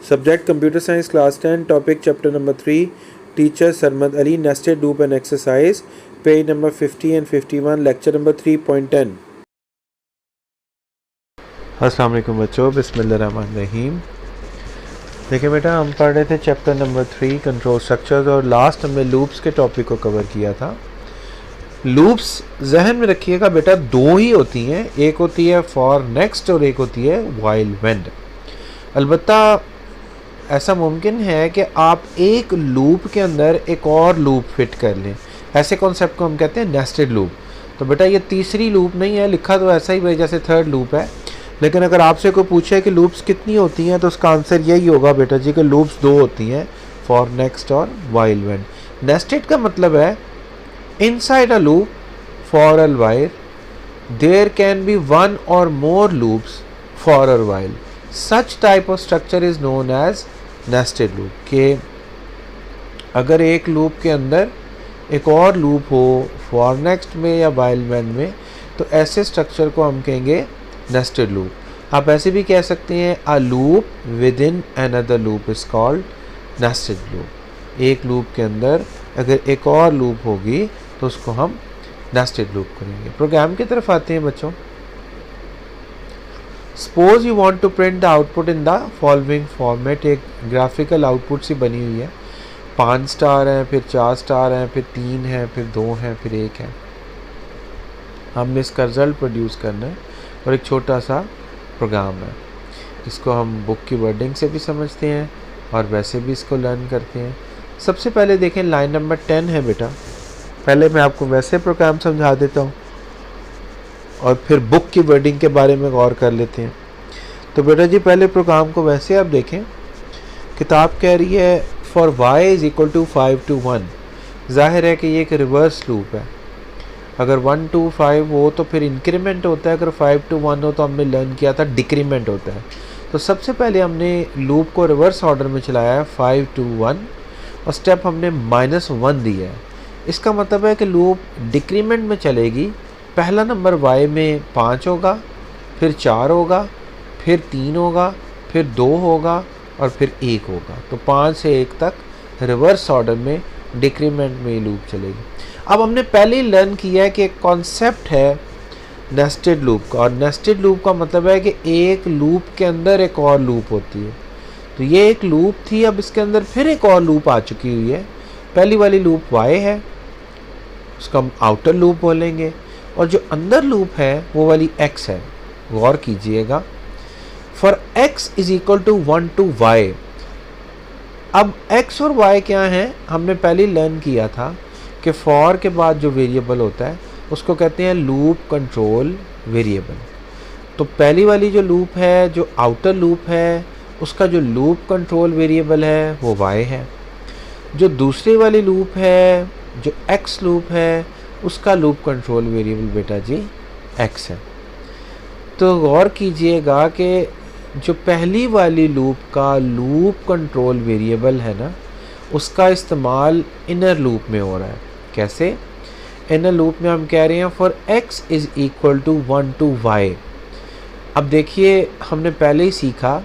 Subject Computer Science Class 10, Topic Chapter Number 3, Teacher Sarmad Ali, Nested Loop and Exercise, Page number 50 and 51, Lecture number 3.10. अस्सलाम वालेकुम बच्चों, बिस्मिल्लाहिर्रहमानिर्रहीम। देखिए बेटा, हम पढ़ रहे थे चैप्टर नंबर 3 कंट्रोल स्ट्रक्चर्स और लास्ट हमने लूप्स के टॉपिक को कवर किया था। लूप्स जहन में रखिएगा बेटा, दो ही होती हैं, एक होती है फॉर नेक्स्ट और एक होती है व्हाइल व्हेन। अलबत्ता ऐसा मुमकिन है कि आप एक लूप के अंदर एक और लूप फिट कर लें, ऐसे कॉन्सेप्ट को हम कहते हैं नेस्टेड लूप। तो बेटा ये तीसरी लूप नहीं है, लिखा तो ऐसा ही जैसे थर्ड लूप है, लेकिन अगर आपसे कोई पूछे कि लूप्स कितनी होती हैं तो उसका आंसर यही होगा बेटा जी कि लूप्स दो होती हैं, फॉर नेक्स्ट और व्हाइल व्हेन। नेस्टेड का मतलब है inside a loop for a while there can be one or more loops for a while. Such type of structure is known as nested loop. के अगर एक लूप के अंदर एक और लूप हो फॉर नेक्स्ट में या व्हाइल व्हेन में, तो ऐसे स्ट्रक्चर को हम कहेंगे नेस्टेड लूप। आप ऐसे भी कह सकते हैं a loop with in another loop is called nested loop. एक लूप के अंदर अगर एक और लूप होगी तो उसको हम नेस्टेड लूप करेंगे। प्रोग्राम की तरफ आते हैं बच्चों। Suppose you want to print the output in the following format. एक ग्राफिकल आउटपुट सी बनी हुई है, 5 स्टार हैं, फिर 4 स्टार हैं, फिर 3 हैं, फिर 2 हैं, फिर 1 है। हमने इसका रिजल्ट प्रोड्यूस करना है और एक छोटा सा प्रोग्राम है। इसको हम बुक की वर्डिंग से भी समझते हैं और वैसे भी इसको लर्न करते हैं। सबसे पहले देखें, लाइन नंबर 10 है बेटा। पहले मैं आपको वैसे प्रोग्राम समझा देता हूँ और फिर बुक की वर्डिंग के बारे में गौर कर लेते हैं। तो बेटा जी पहले प्रोग्राम को वैसे आप देखें, किताब कह रही है for y is equal to 5 to 1। जाहिर है कि ये एक रिवर्स लूप है। अगर 1 to 5 हो तो फिर इंक्रीमेंट होता है, अगर 5 to 1 हो तो हमने लर्न किया था डिक्रीमेंट होता है। तो सबसे पहले हमने लूप को रिवर्स ऑर्डर में चलाया है 5 to 1 और स्टेप हमने -1 दिया है। इसका मतलब है कि लूप डिक्रीमेंट में चलेगी। पहला नंबर y में 5 होगा, फिर 4 होगा, फिर 3 होगा, फिर 2 होगा और फिर 1 होगा। तो 5 से 1 तक रिवर्स ऑर्डर में डिक्रीमेंट में लूप चलेगी। अब हमने पहले ही लर्न किया है कि एक कॉन्सेप्ट है नेस्टेड लूप का, और नेस्टेड लूप का मतलब है कि एक लूप के अंदर एक और लूप होती है। तो ये एक लूप थी, अब इसके अंदर फिर एक और लूप आ चुकी हुई है। पहली वाली लूप y है, उसका हम आउटर लूप बोलेंगे, और जो अंदर लूप है वो वाली x है। गौर कीजिएगा, for x is equal to 1 to y। अब x और y क्या है, हमने पहले लर्न किया था कि फॉर के बाद जो वेरिएबल होता है उसको कहते हैं लूप कंट्रोल वेरिएबल। तो पहली वाली जो लूप है, जो आउटर लूप है, उसका जो लूप कंट्रोल वेरिएबल है वो y है। जो दूसरी वाली लूप है, जो x लूप है, उसका लूप कंट्रोल वेरिएबल बेटा जी x है। तो गौर कीजिएगा कि जो पहली वाली लूप का लूप कंट्रोल वेरिएबल है ना, उसका इस्तेमाल इनर लूप में हो रहा है। कैसे? इनर लूप में हम कह रहे हैं for x is equal to 1 to y। अब देखिए, हमने पहले ही सीखा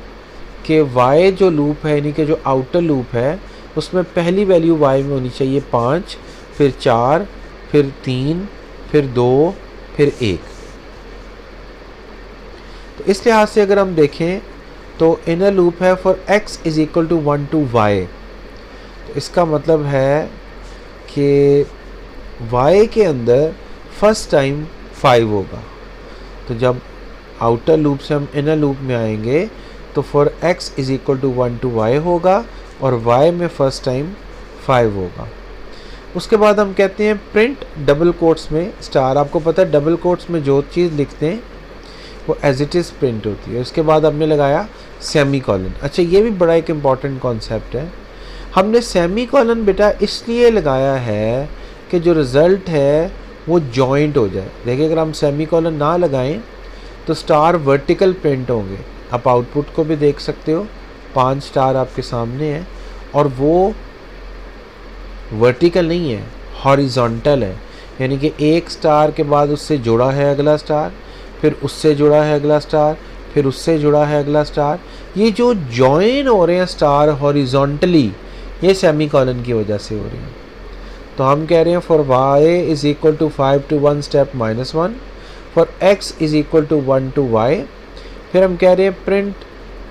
कि y जो लूप है, यानी कि जो आउटर लूप है, उसमें पहली वैल्यू y में होनी चाहिए 5, फिर 4, फिर 3, फिर 2, फिर 1। तो इस लिहाज से अगर हम देखें तो इनर लूप है for x is equal to 1 to y। तो इसका मतलब है कि y के अंदर फर्स्ट टाइम 5 होगा। तो जब आउटर लूप से हम इनर लूप में आएंगे तो for x is equal to 1 to y होगा और y में फर्स्ट टाइम 5 होगा। उसके बाद हम कहते हैं प्रिंट डबल कोट्स में स्टार। आपको पता है डबल कोट्स में जो चीज़ लिखते हैं वो एज इट इज़ प्रिंट होती है। उसके बाद हमने लगाया सेमी कॉलन। अच्छा, ये भी बड़ा एक इम्पॉर्टेंट कॉन्सेप्ट है। हमने सेमी कॉलन बेटा इसलिए लगाया है कि जो रिज़ल्ट है वो जॉइंट हो जाए। देखिए, अगर हम सेमी कॉलन ना लगाएं तो स्टार वर्टिकल प्रिंट होंगे। आप आउटपुट को भी देख सकते हो, 5 स्टार आपके सामने है और वो वर्टिकल नहीं है, हॉरिजॉन्टल है। यानी कि एक स्टार के बाद उससे जुड़ा है अगला स्टार, फिर उससे जुड़ा है अगला स्टार, फिर उससे जुड़ा है अगला स्टार। ये जो जॉइन हो रहे हैं स्टार हॉरिजॉन्टली, ये सेमी कॉलन की वजह से हो रही हैं। तो हम कह रहे हैं for y is equal to 5 to 1 step -1, for x is equal to 1 to y। फिर हम कह रहे हैं print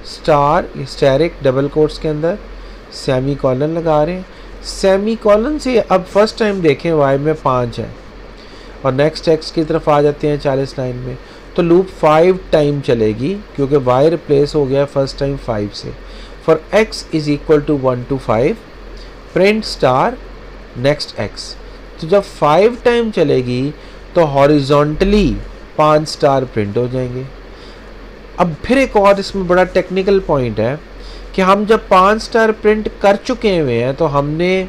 star asterisk double quotes के अंदर सेमी कॉलन लगा रहे हैं। सेमी कॉलन से अब फर्स्ट टाइम देखें y में 5 है और नेक्स्ट x की तरफ आ जाते हैं 40 लाइन में, तो लूप 5 टाइम चलेगी क्योंकि y रिप्लेस हो गया फर्स्ट टाइम 5 से। For x is equal to 1 to 5 print star next x। तो जब 5 टाइम चलेगी तो हॉरिजॉन्टली 5 स्टार प्रिंट हो जाएंगे। अब फिर एक और इसमें बड़ा टेक्निकल पॉइंट है कि हम जब 5 स्टार प्रिंट कर चुके हुए हैं तो हमने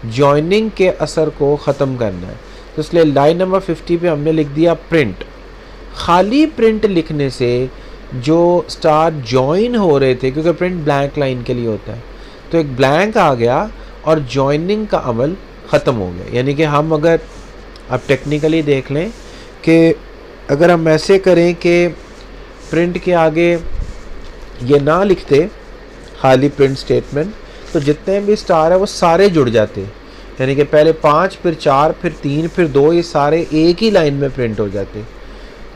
जॉइनिंग के असर को ख़त्म करना है। तो इसलिए लाइन नंबर 50 पे हमने लिख दिया प्रिंट। खाली प्रिंट लिखने से जो स्टार जॉइन हो रहे थे, क्योंकि प्रिंट ब्लैंक लाइन के लिए होता है, तो एक ब्लैंक आ गया और जॉइनिंग का अमल ख़त्म हो गया। यानी कि हम अगर अब टेक्निकली देख लें कि अगर हम ऐसे करें कि प्रिंट के आगे ये ना लिखते खाली प्रिंट स्टेटमेंट, तो जितने भी स्टार है वो सारे जुड़ जाते। यानी कि पहले 5 फिर 4 फिर 3 फिर 2, ये सारे एक ही लाइन में प्रिंट हो जाते।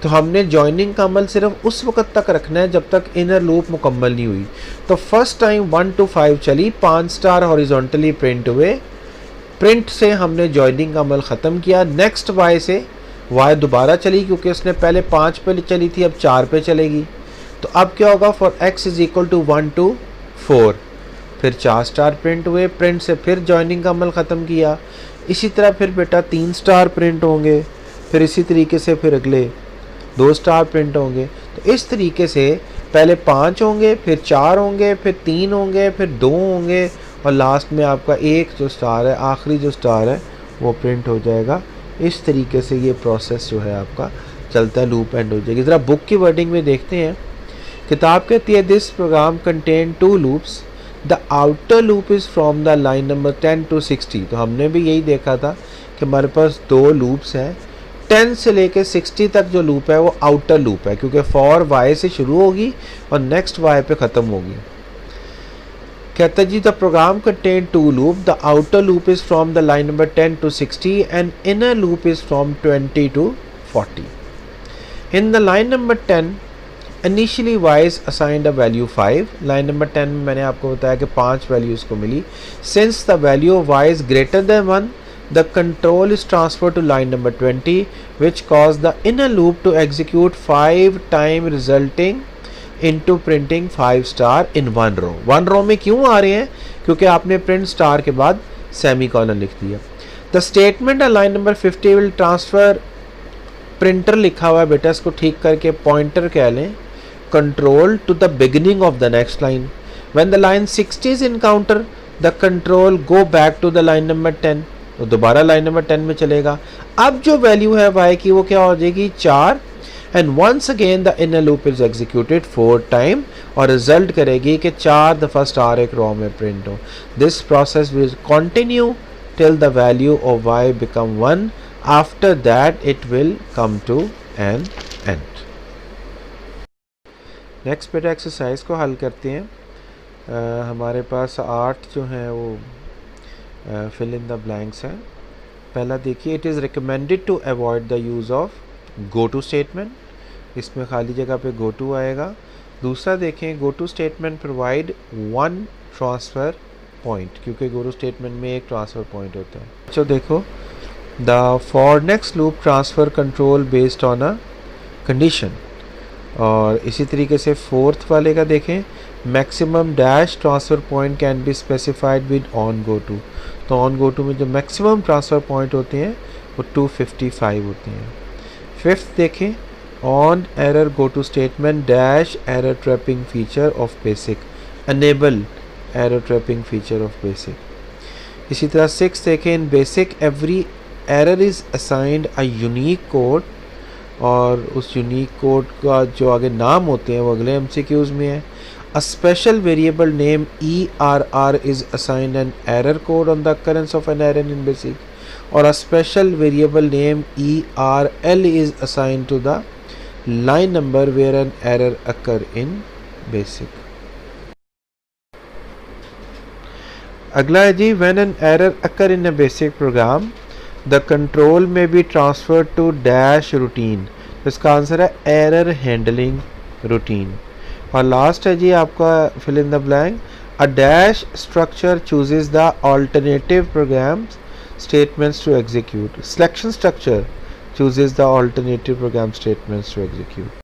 तो हमने जॉइनिंग का अमल सिर्फ उस वक्त तक रखना है जब तक इनर लूप मुकम्मल नहीं हुई। तो फर्स्ट टाइम 1 to 5 चली, 5 स्टार हॉरिजॉन्टली प्रिंट हुए। प्रिंट से हमने जॉइनिंग का अमल ख़त्म किया। नेक्स्ट y से y दोबारा चली क्योंकि उसने पहले 5 पे चली थी, अब 4 पे चलेगी। तो अब क्या होगा, for x is equal to 1 to 4 फिर 4 स्टार प्रिंट हुए। प्रिंट से फिर जॉइनिंग का अमल ख़त्म किया। इसी तरह फिर बेटा 3 स्टार प्रिंट होंगे, फिर इसी तरीके से फिर अगले 2 स्टार प्रिंट होंगे। तो इस तरीके से पहले 5 होंगे, फिर 4 होंगे, फिर 3 होंगे, फिर 2 होंगे और लास्ट में आपका एक जो स्टार है, आखिरी जो स्टार है वो प्रिंट हो जाएगा। इस तरीके से ये प्रोसेस जो है आपका चलता है, लूप एंड हो जाएगी। ज़रा बुक की वर्डिंग में देखते हैं। किताब कहती है this program contain 2 loops, the outer loop is from the line number 10 to 60। तो हमने भी यही देखा था कि हमारे पास 2 लूप्स हैं। 10 से लेके 60 तक जो लूप है वो आउटर लूप है क्योंकि फॉर y से शुरू होगी और नेक्स्ट y पे ख़त्म होगी। कहता है जी the program contain 2 loop, the outer loop is from the line number 10 to 60 and inner loop is from 20 to 40। In the line number 10 initially y is assigned a value 5। Line number 10 में मैंने आपको बताया कि 5 values को मिली। Since the value of y is greater than 1, the control is transferred to line number 20 which cause the inner loop to execute 5 time resulting into printing 5 star in 1 row। 1 row में क्यों आ रहे हैं, क्योंकि आपने print star के बाद semi colon लिख दिया। The statement on line number 50 will transfer, printer लिखा हुआ है बेटा, इसको ठीक करके पॉइंटर कह लें, control to the beginning of the next line। when the line 60 is encounter, the control go back to the line number 10, तो दोबारा लाइन नंबर 10 में चलेगा। अब जो वैल्यू है y की वो क्या हो जाएगी 4 and once again the inner loop is executed 4 time और रिजल्ट करेगी कि 4 दफ़ा स्टार एक रो में प्रिंट हो। This process will continue till the value of y become 1, after that it will come to an end. Next बेटा exercise को हल करते हैं। हमारे पास 8 जो हैं वो फिल इन द ब्लैंक्स है। पहला देखिए, it is recommended to avoid the use of go to statement, इसमें खाली जगह पे गो टू आएगा। दूसरा देखें, go to statement provide 1 transfer point, क्योंकि गो टू स्टेटमेंट में एक ट्रांसफ़र पॉइंट होता है। तो देखो, the for next loop transfer control based on a condition. और इसी तरीके से फोर्थ वाले का देखें, maximum dash transfer point can be specified with on go to. तो ऑन गो टू में जो मैक्सिमम ट्रांसफ़र पॉइंट होते हैं वो 255 होते हैं। फिफ्थ देखें, on error go to statement dash error trapping feature of BASIC, enable error trapping feature of BASIC. इसी तरह सिक्स देखें, in BASIC every error is assigned a unique code, और उस यूनिक कोड का जो आगे नाम होते हैं वो अगले MCQs में है। A special variable name ERR is assigned an error code on the occurrence of an error in BASIC, or a special variable name ERL is assigned to the line number where an error occur in basic. अगला है जी, when an error occur in a basic program, the control may be transferred to dash routine. तो इसका answer है error handling routine. और last है जी आपका fill in the blank. A dash structure chooses the alternative programs statements to execute. Selection structure chooses the alternative program statements to execute.